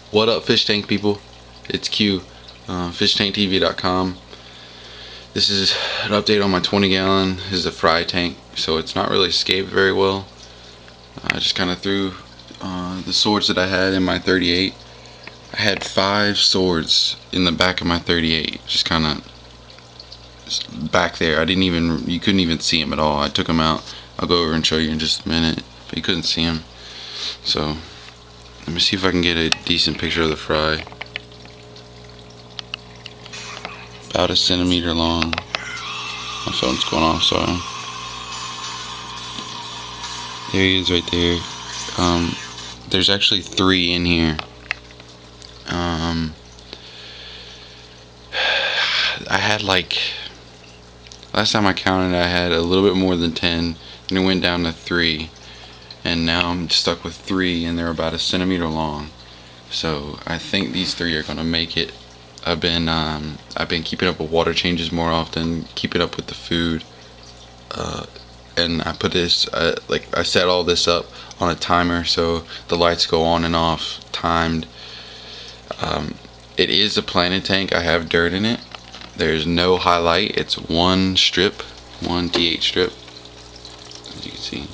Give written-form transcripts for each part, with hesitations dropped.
What up, fish tank people? It's Q, FishTankTV.com. This is an update on my 20 gallon. This is a fry tank, so it's not really escaped very well. I just kind of threw the swords that I had in my 38. I had 5 swords in the back of my 38, just kind of back there. You couldn't even see them at all. I took them out. I'll go over and show you in just a minute, but you couldn't see them. So let me see if I can get a decent picture of the fry. About a centimeter long. My phone's going off, sorry. There he is right there. There's actually 3 in here. I had last time I counted, I had a little bit more than 10, and it went down to 3. And now I'm stuck with 3, and they're about a centimeter long. So I think these 3 are gonna make it. I've been keeping up with water changes more often, keeping up with the food, and I put this I set all this up on a timer so the lights go on and off timed. It is a planted tank. I have dirt in it. There's no highlight. It's one strip, one TH strip, as you can see.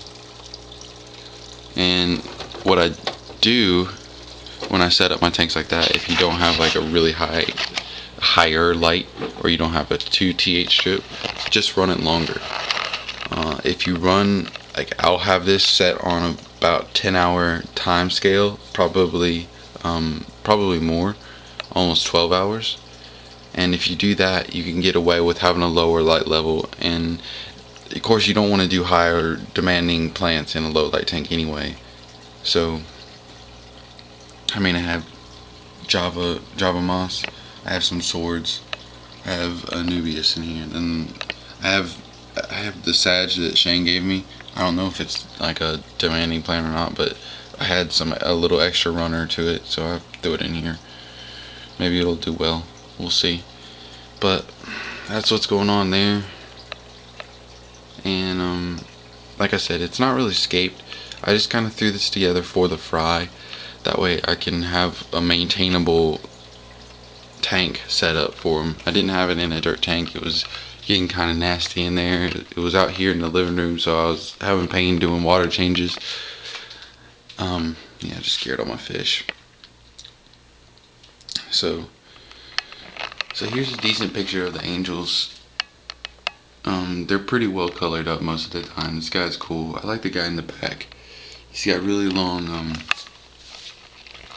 And what I do when I set up my tanks like that, if you don't have like a really higher light, or you don't have a 2 TH strip, just run it longer. If you run, I'll have this set on about 10-hour time scale, probably more, almost 12 hours. And if you do that, you can get away with having a lower light level. And of course, you don't want to do higher demanding plants in a low light tank anyway. So I have Java moss, I have some swords, I have Anubias in here, and I have the sage that Shane gave me. I don't know if it's like a demanding plant or not, but I had a little extra runner to it, so I threw it in here. Maybe it'll do well. We'll see. But that's what's going on there. And like I said, it's not really escaped. I just kind of threw this together for the fry. That way I can have a maintainable tank set up for them. I didn't have it in a dirt tank. It was getting kind of nasty in there. It was out here in the living room, so I was having pain doing water changes. Yeah, just scared all my fish. So here's a decent picture of the angels. They're pretty well colored up most of the time. This guy's cool. I like the guy in the back. He's got really long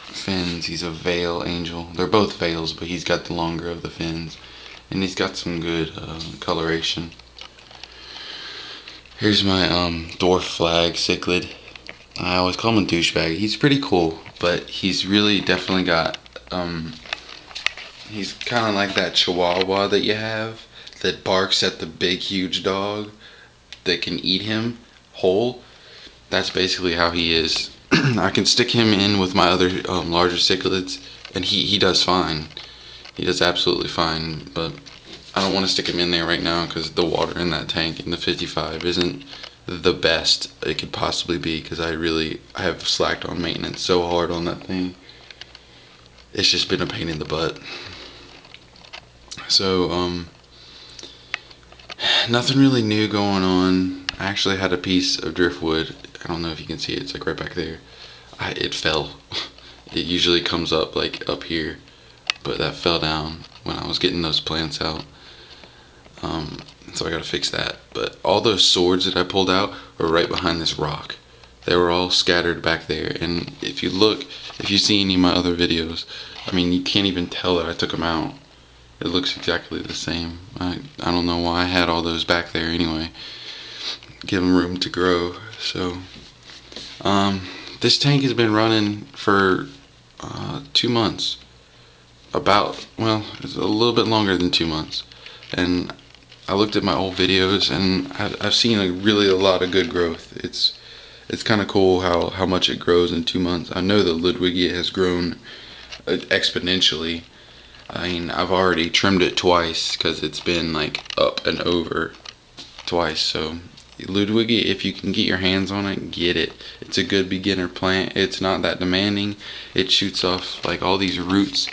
fins. He's a veil angel. They're both veils, but he's got the longer of the fins, and he's got some good coloration. Here's my dwarf flag cichlid. I always call him a douchebag. He's pretty cool, but he's really definitely got he's kind of like that chihuahua that you have that barks at the big huge dog that can eat him whole. That's basically how he is. I can stick him in with my other larger cichlids, and he does fine. He does absolutely fine, but I don't want to stick him in there right now because the water in that tank in the 55 isn't the best it could possibly be, because I have slacked on maintenance so hard on that thing. It's just been a pain in the butt. So nothing really new going on. I actually had a piece of driftwood. I don't know if you can see it. It's like right back there. It fell. It usually comes up like up here, but that fell down when I was getting those plants out. So I gotta fix that. But all those swords that I pulled out were right behind this rock. They were all scattered back there. And if you see any of my other videos, you can't even tell that I took them out. It looks exactly the same. I don't know why I had all those back there anyway. Give them room to grow. So this tank has been running for 2 months. It's a little bit longer than 2 months. And I looked at my old videos, and I've seen a lot of good growth. It's kind of cool how much it grows in 2 months. I know the Ludwigia has grown exponentially. I've already trimmed it twice because it's been like up and over twice, so Ludwigi, if you can get your hands on it, get it. It's a good beginner plant. It's not that demanding. It shoots off like all these roots.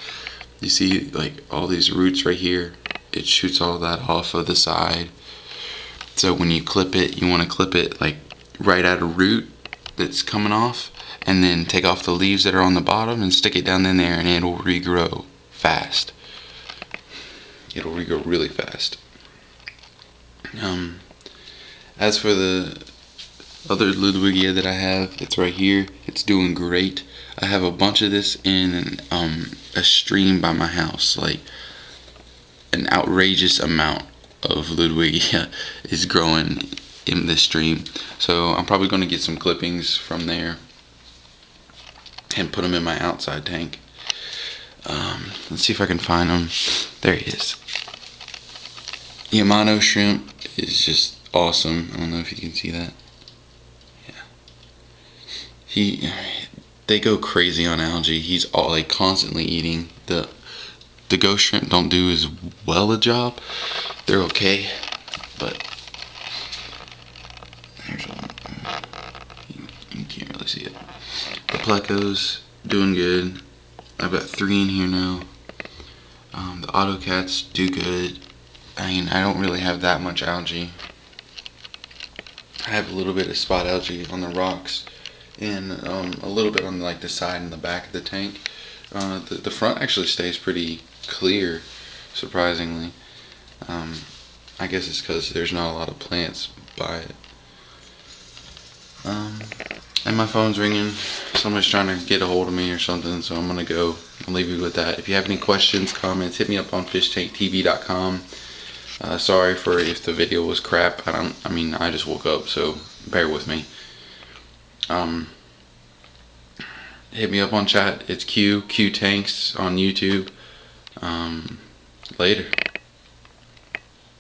You see like all these roots right here. It shoots all that off of the side. So when you clip it, you want to clip it like right at a root that's coming off, and then take off the leaves that are on the bottom and stick it down in there, and it'll regrow fast. It'll regrow really fast. As for the other Ludwigia that I have, it's right here. It's doing great. I have a bunch of this in a stream by my house. Like an outrageous amount of Ludwigia is growing in this stream. So I'm probably going to get some clippings from there and put them in my outside tank. Let's see if I can find them. There he is. Yamano shrimp is just awesome. I don't know if you can see that. Yeah. They go crazy on algae. He's all like constantly eating. The ghost shrimp don't do as well a job. They're okay, but there's one. You can't really see it. The plecos doing good. I've got 3 in here now. The autocats do good. I mean, I don't really have that much algae. I have a little bit of spot algae on the rocks, and a little bit on like the side and the back of the tank. The front actually stays pretty clear, surprisingly. I guess it's because there's not a lot of plants by it. And my phone's ringing. Somebody's trying to get a hold of me or something, so I'm gonna go. I'll leave you with that. If you have any questions, comments, hit me up on fishtanktv.com. Sorry for if the video was crap. I mean, I just woke up, so bear with me. Hit me up on chat. It's Q Tanks on YouTube. Later.